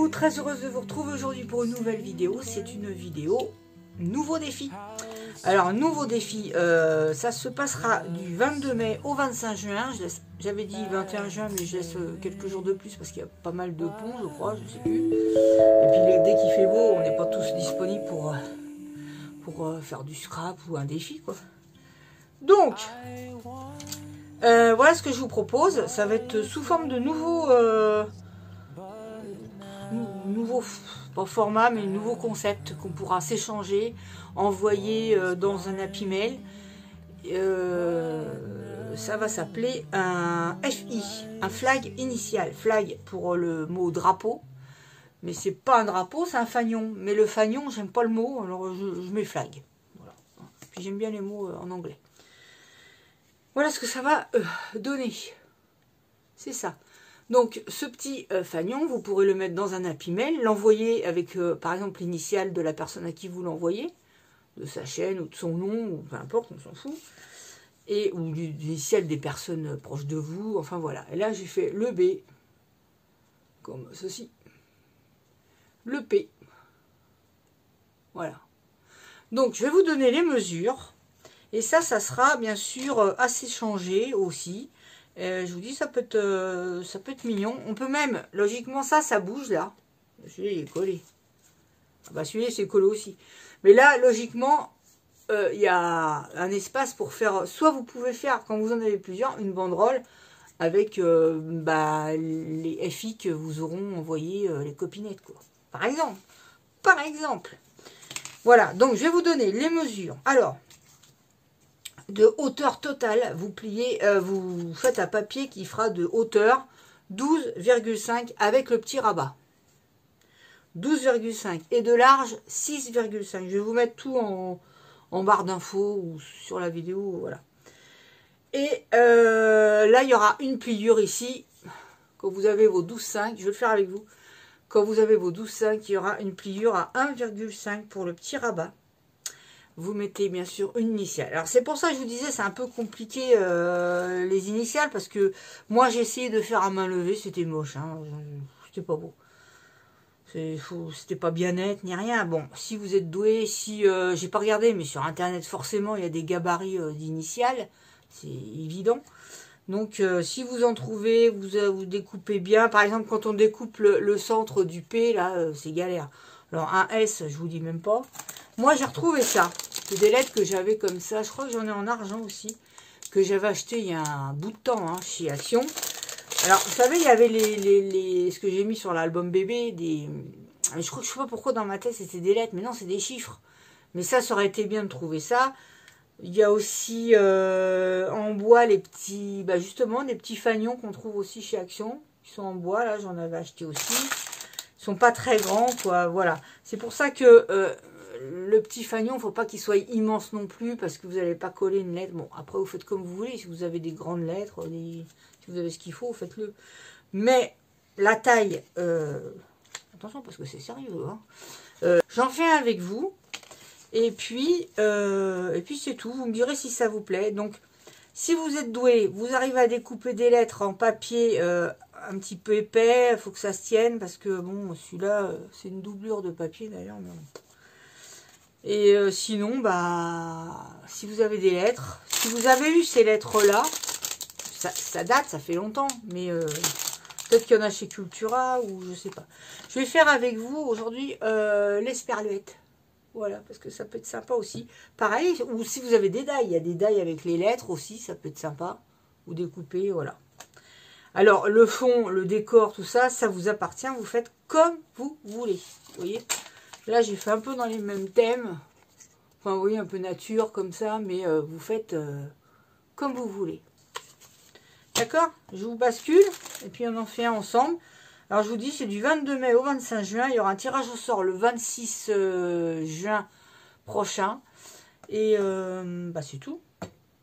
Coucou, très heureuse de vous retrouver aujourd'hui pour une nouvelle vidéo. C'est une vidéo nouveau défi. Alors, nouveau défi, ça se passera du 22 mai au 25 juin. J'avais dit 21 juin, mais je laisse quelques jours de plus parce qu'il y a pas mal de ponts, je crois, je sais plus. Et puis, dès qu'il fait beau, on n'est pas tous disponibles pour faire du scrap ou un défi, quoi. Donc, voilà ce que je vous propose. Ça va être sous forme de nouveau pas format, mais nouveau concept qu'on pourra s'échanger, envoyer dans un Happy Mail. Ça va s'appeler un FI, un flag initial. Flag pour le mot drapeau, mais c'est pas un drapeau, c'est un fanion. Mais le fanion, j'aime pas le mot, alors je mets flag. Voilà. Puis j'aime bien les mots en anglais. Voilà ce que ça va donner. C'est ça. Donc, ce petit fanion, vous pourrez le mettre dans un Happy Mail, l'envoyer avec, par exemple, l'initiale de la personne à qui vous l'envoyez, de sa chaîne ou de son nom, ou peu importe, on s'en fout, et ou l'initiale des personnes proches de vous, enfin voilà. Et là, j'ai fait le B, comme ceci, le P, voilà. Donc, je vais vous donner les mesures, et ça sera bien sûr assez changé aussi. Je vous dis, ça peut être mignon. On peut même, logiquement, ça bouge là. Celui-là, il est collé. Ah bah, celui-là, c'est collé aussi. Mais là, logiquement, il y a un espace pour faire... Soit vous pouvez faire, quand vous en avez plusieurs, une banderole avec les FI que vous auront envoyé les copinettes, quoi. Par exemple. Par exemple. Voilà, donc je vais vous donner les mesures. Alors... de hauteur totale, vous pliez, vous faites un papier qui fera de hauteur 12,5 avec le petit rabat. 12,5 et de large 6,5. Je vais vous mettre tout en barre d'infos ou sur la vidéo, voilà. Et là, il y aura une pliure ici. Quand vous avez vos 12,5, je vais le faire avec vous. Quand vous avez vos 12,5, il y aura une pliure à 1,5 pour le petit rabat. Vous mettez bien sûr une initiale. Alors c'est pour ça que je vous disais, c'est un peu compliqué les initiales, parce que moi j'ai essayé de faire à main levée, c'était moche, hein, c'était pas beau. C'était pas bien net ni rien. Bon, si vous êtes doué, si j'ai pas regardé, mais sur internet forcément il y a des gabarits d'initiales, c'est évident. Donc si vous en trouvez, vous découpez bien. Par exemple, quand on découpe le centre du P, là c'est galère. Alors un S, je vous dis même pas. Moi j'ai retrouvé ça. C'est des lettres que j'avais comme ça. Je crois que j'en ai en argent aussi. Que j'avais acheté il y a un bout de temps hein, chez Action. Alors vous savez, il y avait ce que j'ai mis sur l'album bébé. Je sais pas pourquoi dans ma tête c'était des lettres. Mais non, c'est des chiffres. Mais ça aurait été bien de trouver ça. Il y a aussi en bois les petits, justement des petits fanions qu'on trouve aussi chez Action. Ils sont en bois, là j'en avais acheté aussi. Ils sont pas très grands, quoi, voilà. C'est pour ça que le petit fanion, faut pas qu'il soit immense non plus, parce que vous n'allez pas coller une lettre. Bon, après vous faites comme vous voulez, si vous avez des grandes lettres, si vous avez ce qu'il faut, faites-le. Mais la taille, attention parce que c'est sérieux, hein. J'en fais un avec vous. Et puis c'est tout. Vous me direz si ça vous plaît. Donc, si vous êtes doué, vous arrivez à découper des lettres en papier un petit peu épais. Il faut que ça se tienne parce que, bon, celui-là, c'est une doublure de papier d'ailleurs. Mais... Et sinon, si vous avez des lettres, si vous avez eu ces lettres-là, ça date, ça fait longtemps. Mais peut-être qu'il y en a chez Cultura ou je sais pas. Je vais faire avec vous aujourd'hui l'esperluette. Voilà, parce que ça peut être sympa aussi. Pareil, ou si vous avez des dailles, il y a des dailles avec les lettres aussi, ça peut être sympa. Ou découper, voilà. Alors, le fond, le décor, tout ça, ça vous appartient. Vous faites comme vous voulez. Vous voyez? Là, j'ai fait un peu dans les mêmes thèmes. Enfin, vous voyez, un peu nature, comme ça. Mais vous faites comme vous voulez. D'accord? Je vous bascule. Et puis, on en fait un ensemble. Alors, je vous dis, c'est du 22 mai au 25 juin. Il y aura un tirage au sort le 26 juin prochain. Et c'est tout.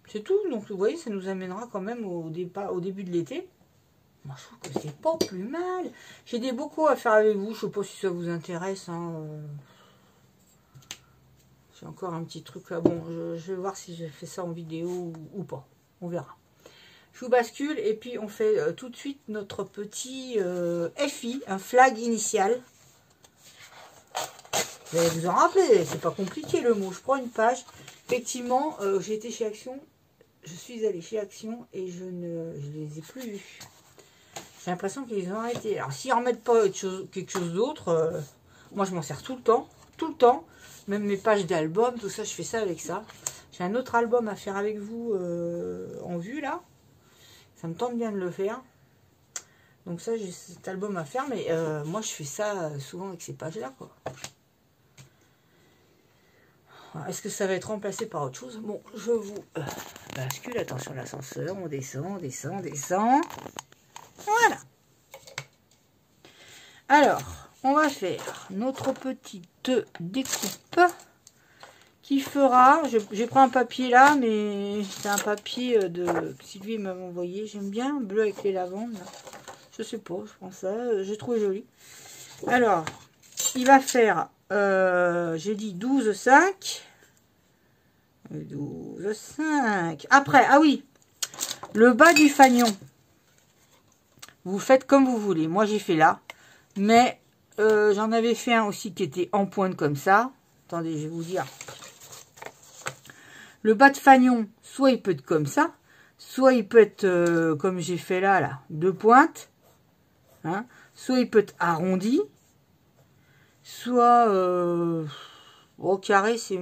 C'est tout. Donc, vous voyez, ça nous amènera quand même au début de l'été. Moi, je trouve que c'est pas plus mal. J'ai des bocaux à faire avec vous. Je sais pas si ça vous intéresse. Hein. J'ai encore un petit truc là. Bon, je vais voir si je fais ça en vidéo ou pas. On verra. Je vous bascule et puis on fait tout de suite notre petit FI, un flag initial. Vous allez vous en rappeler, c'est pas compliqué le mot. Je prends une page. Effectivement, j'ai été chez Action. Je suis allée chez Action et je les ai plus vus. J'ai l'impression qu'ils ont arrêté. Alors, s'ils remettent pas quelque chose d'autre, moi je m'en sers tout le temps. Tout le temps. Même mes pages d'album, tout ça, je fais ça avec ça. J'ai un autre album à faire avec vous en vue là. Ça me tente bien de le faire. Donc ça, j'ai cet album à faire. Mais moi, je fais ça souvent avec ces pages-là, quoi. Est-ce que ça va être remplacé par autre chose? Bon, je vous bascule. Attention, l'ascenseur. On descend, on descend, on descend. Voilà. Alors, on va faire notre petite découpe qui fera... J'ai pris un papier là, mais c'est un papier de Sylvie m'avait envoyé. J'aime bien, bleu avec les lavandes. Là. Je sais pas, je prends ça. J'ai trouvé joli. Alors, il va faire... j'ai dit 12,5. 12,5. Après, ah oui, le bas du fanion. Vous faites comme vous voulez. Moi, j'ai fait là. Mais j'en avais fait un aussi qui était en pointe comme ça. Attendez, je vais vous dire. Le bas de fanion, soit il peut être comme ça, soit il peut être comme j'ai fait là, deux pointes. Hein, soit il peut être arrondi. Soit au carré, c'est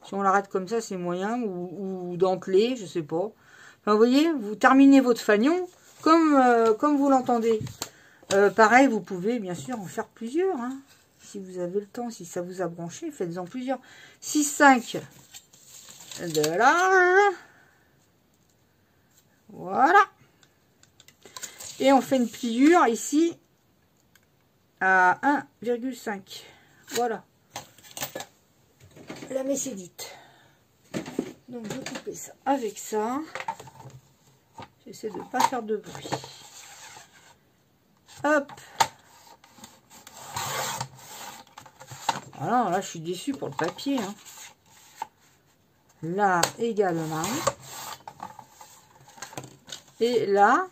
si on l'arrête comme ça, c'est moyen, ou dentelé, je sais pas. Enfin, vous voyez, vous terminez votre fanion comme vous l'entendez. Pareil, vous pouvez bien sûr en faire plusieurs. Hein, si vous avez le temps, si ça vous a branché, faites-en plusieurs. 6,5 de large. Voilà. Et on fait une pliure ici à 1,5. Voilà. La messe est dite. Donc je vais couper ça avec ça. J'essaie de ne pas faire de bruit. Hop. Voilà, là je suis déçue pour le papier. Hein. Là également. Et là,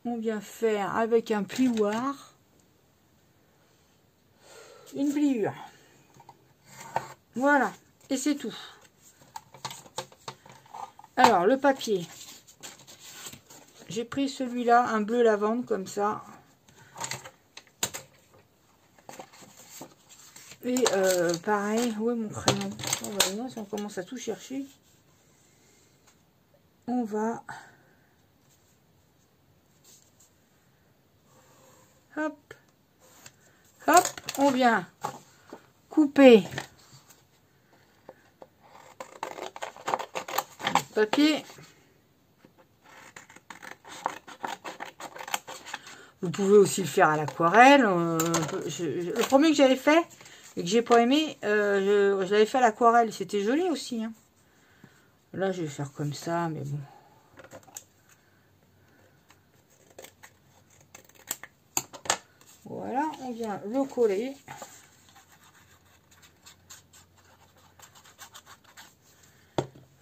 on vient faire avec un plioir une pliure. Voilà, et c'est tout. Alors, le papier. J'ai pris celui-là, un bleu lavande, comme ça. Et pareil, où est mon crayon? Si on commence à tout chercher, on va... Hop, hop, on vient couper le papier. Vous pouvez aussi le faire à l'aquarelle. Le premier que j'avais fait et que j'ai pas aimé, je l'avais fait à l'aquarelle. C'était joli aussi. Hein. Là, je vais faire comme ça, mais bon. Voilà, on vient le coller.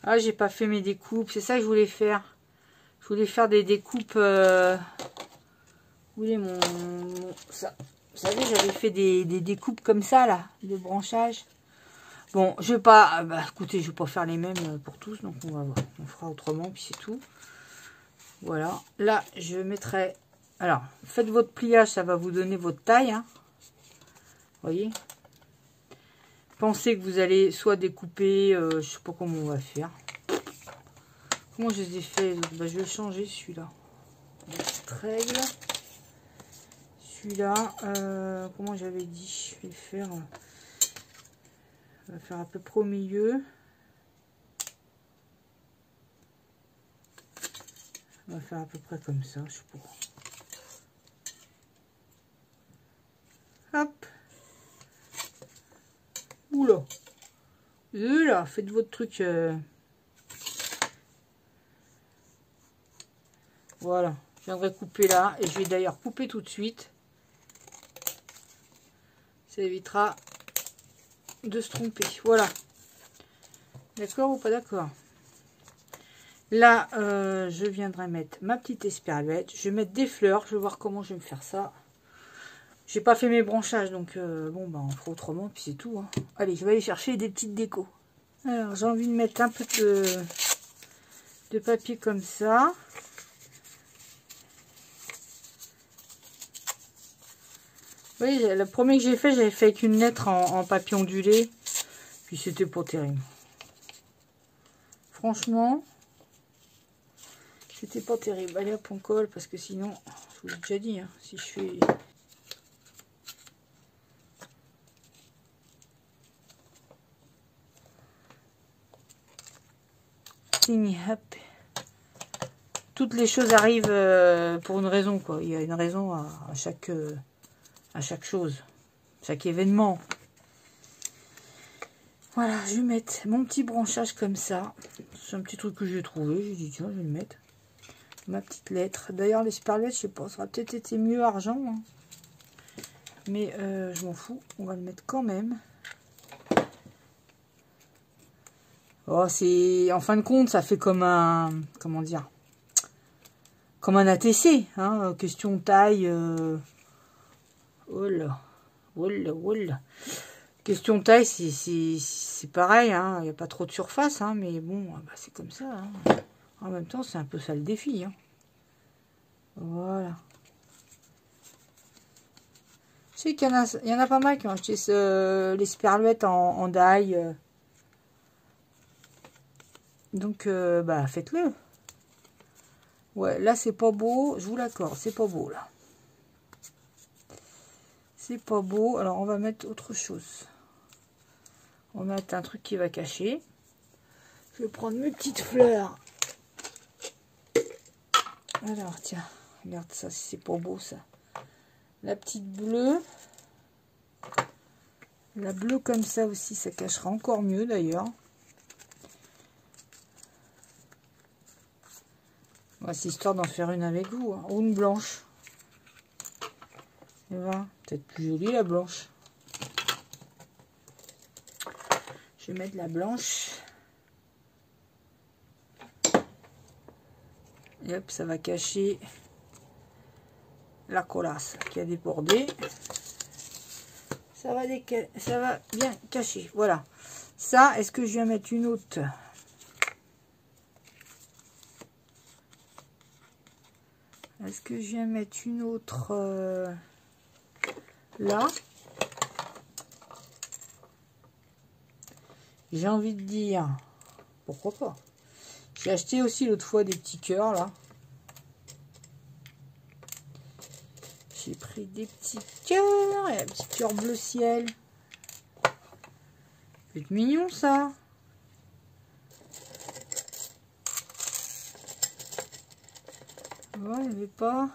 Ah, j'ai pas fait mes découpes. C'est ça que je voulais faire. Je voulais faire des découpes... Vous voulez ça, vous savez, j'avais fait des découpes comme ça, là, de branchage. Bon, je vais pas... Bah, écoutez, je vais pas faire les mêmes pour tous, donc on va voir. On fera autrement, puis c'est tout. Voilà. Là, je mettrai... Alors, faites votre pliage, ça va vous donner votre taille. Hein. Vous voyez? Pensez que vous allez soit découper... je sais pas comment on va faire. Comment je les ai fait? Bah, je vais changer celui-là. Petite règle. Celui-là, comment j'avais dit, je vais le faire, on va faire à peu près au milieu. On va faire à peu près comme ça, je sais pas. Hop. Oula. Là, faites votre truc. Voilà, je viendrai couper là, et je vais d'ailleurs couper tout de suite. Ça évitera de se tromper. Voilà. D'accord ou pas d'accord? Là, je viendrai mettre ma petite esperluette. Je vais mettre des fleurs. Je vais voir comment je vais me faire ça. J'ai pas fait mes branchages, donc bon, bah, on fera autrement, puis c'est tout. Hein. Allez, je vais aller chercher des petites décos. Alors, j'ai envie de mettre un peu de papier comme ça. Oui, le premier que j'ai fait, j'avais fait avec une lettre en papier ondulé. Puis c'était pas terrible. Franchement, c'était pas terrible. Allez hop, on colle, parce que sinon, je vous l'ai déjà dit, hein, si je fais... Hop. Toutes les choses arrivent pour une raison, quoi. Il y a une raison à chaque chose, chaque événement. Voilà, je vais mettre mon petit branchage comme ça. C'est un petit truc que j'ai trouvé. J'ai dit, tiens, je vais le mettre. Ma petite lettre. D'ailleurs, les sperlettes, je sais pas, ça aurait peut-être été mieux argent. Hein. Mais je m'en fous. On va le mettre quand même. Oh, c'est... En fin de compte, ça fait comme un... Comment dire? Comme un ATC. Hein, question taille... Oh là. Oh là, oh là. Question taille, c'est pareil. Hein, il n'y a pas trop de surface. Hein, mais bon, bah, c'est comme ça. Hein. En même temps, c'est un peu ça le défi. Hein. Voilà. Je sais qu'il y en a pas mal qui ont acheté les sperluettes en die. Donc, bah, faites-le. Ouais, là, c'est pas beau. Je vous l'accorde, c'est pas beau, là. C'est pas beau. Alors, on va mettre autre chose. On va mettre un truc qui va cacher. Je vais prendre mes petites fleurs. Alors, tiens. Regarde ça, c'est pas beau, ça. La petite bleue. La bleue comme ça aussi, ça cachera encore mieux, d'ailleurs. C'est histoire d'en faire une avec vous, hein. Ou une blanche. Et voilà, peut-être plus jolie la blanche. Je vais mettre la blanche. Et hop, ça va cacher la colasse qui a débordé. Ça va bien cacher. Voilà. Ça, est-ce que je viens mettre une autre? Est-ce que je viens mettre une autre là? J'ai envie de dire, pourquoi pas. J'ai acheté aussi l'autre fois des petits cœurs là. J'ai pris des petits cœurs et un petit cœur bleu ciel. C'est mignon ça. Ouais, il n'y avait pas.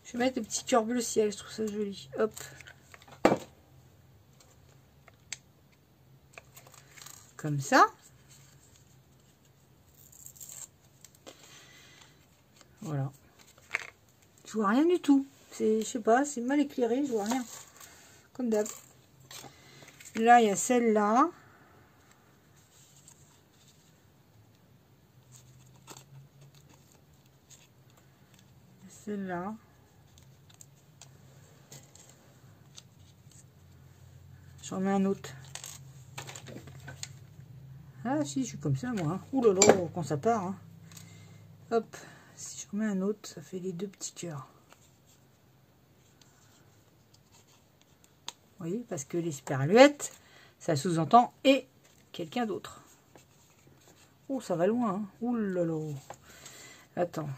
Je vais mettre des petits cœurs bleu ciel, je trouve ça joli. Hop. Comme ça. Voilà. Je vois rien du tout. C'est, je sais pas, c'est mal éclairé, je vois rien. Comme d'hab. Là, il y a celle-là. Celle-là. J'en mets un autre. Ah si, je suis comme ça moi. Hein. Ouh là là, quand ça part. Hein. Hop, si j'en mets un autre, ça fait les deux petits cœurs. Vous voyez, parce que les sperluettes, ça sous-entend et quelqu'un d'autre. Oh, ça va loin. Hein. Ouh là là. Attends.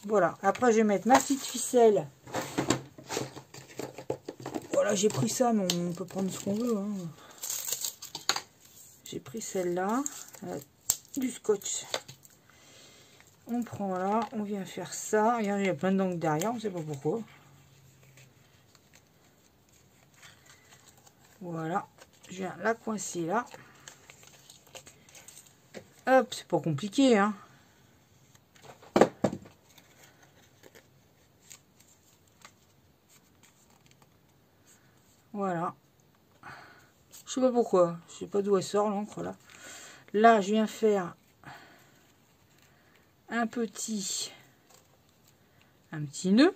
Voilà. Après, je vais mettre ma petite ficelle. Voilà, j'ai pris ça, mais on peut prendre ce qu'on veut. Hein. J'ai pris celle-là. Du scotch. On prend là, on vient faire ça. Regardez, il y a plein d'angles derrière, on ne sait pas pourquoi. Voilà. Je viens la coincer là. Hop, c'est pas compliqué, hein. Voilà. Je sais pas pourquoi. Je sais pas d'où elle sort l'encre là. Là, je viens faire un petit nœud.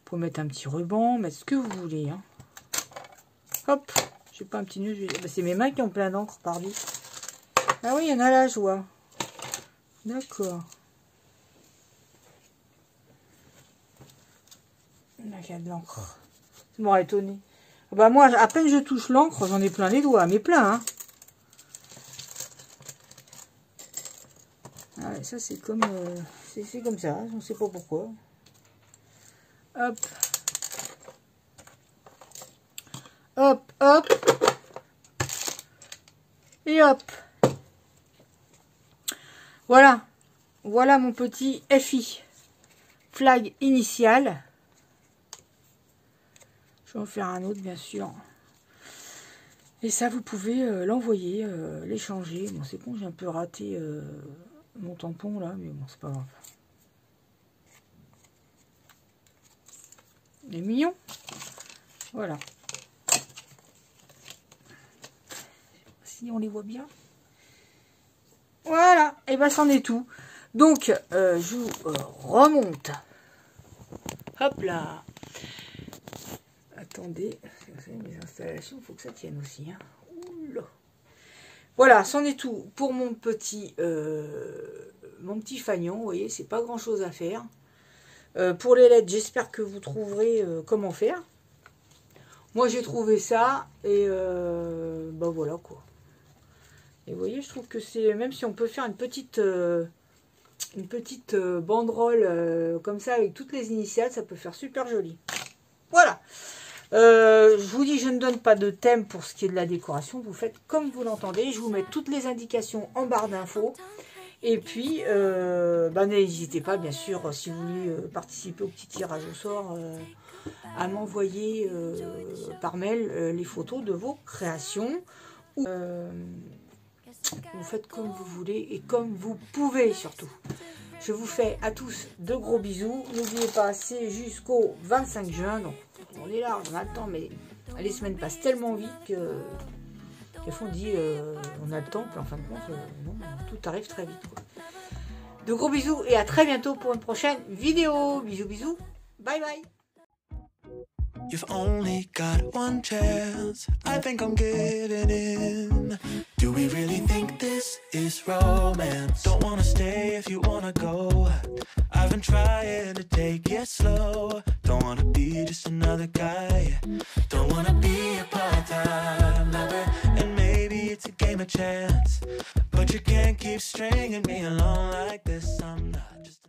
Pour mettre un petit ruban, mettre ce que vous voulez. Hein. Hop, j'ai pas un petit nœud. Bah, c'est mes mains qui ont plein d'encre, pardon. Ah oui, il y en a là, je vois. D'accord. Là, il y a de l'encre. Ça m'aurait étonné. Bah moi, à peine je touche l'encre, j'en ai plein les doigts, mais plein, hein. Ah ouais, ça c'est comme ça, je ne sais pas pourquoi. Hop. Hop, hop. Et hop. Voilà. Voilà mon petit FI. Flag initial. Je vais en faire un autre, bien sûr. Et ça, vous pouvez l'envoyer, l'échanger. Bon, c'est con, j'ai un peu raté mon tampon, là, mais bon, c'est pas grave. Il est mignon. Voilà. Si on les voit bien. Voilà. Et ben, c'en est tout. Donc, je vous remonte. Hop là. Attendez, mes installations, il faut que ça tienne aussi. Hein. Oula. Voilà, c'en est tout pour mon petit fanion. Vous voyez, c'est pas grand chose à faire. Pour les lettres, j'espère que vous trouverez comment faire. Moi, j'ai trouvé ça et bah voilà quoi. Et vous voyez, je trouve que c'est, même si on peut faire une petite banderole comme ça avec toutes les initiales, ça peut faire super joli. Voilà. Je vous dis, je ne donne pas de thème pour ce qui est de la décoration. Vous faites comme vous l'entendez. Je vous mets toutes les indications en barre d'infos. Et puis, bah, n'hésitez pas, bien sûr, si vous voulez participer au petit tirage au sort, à m'envoyer par mail les photos de vos créations. Vous faites comme vous voulez et comme vous pouvez surtout. Je vous fais à tous de gros bisous. N'oubliez pas, c'est jusqu'au 25 juin. Donc, on est là, on a le temps, mais les semaines passent tellement vite que des fois on dit on a le temps, puis en fin de compte, non, tout arrive très vite. Quoi. De gros bisous et à très bientôt pour une prochaine vidéo. Bisous, bisous. Bye bye. You've only got one chance. I think I'm giving in. Do we really think this is romance? Don't wanna stay if you wanna go. I've been trying to take it slow. Don't wanna be just another guy. Don't wanna be a part-time lover. And maybe it's a game of chance, but you can't keep stringing me along like this. I'm not just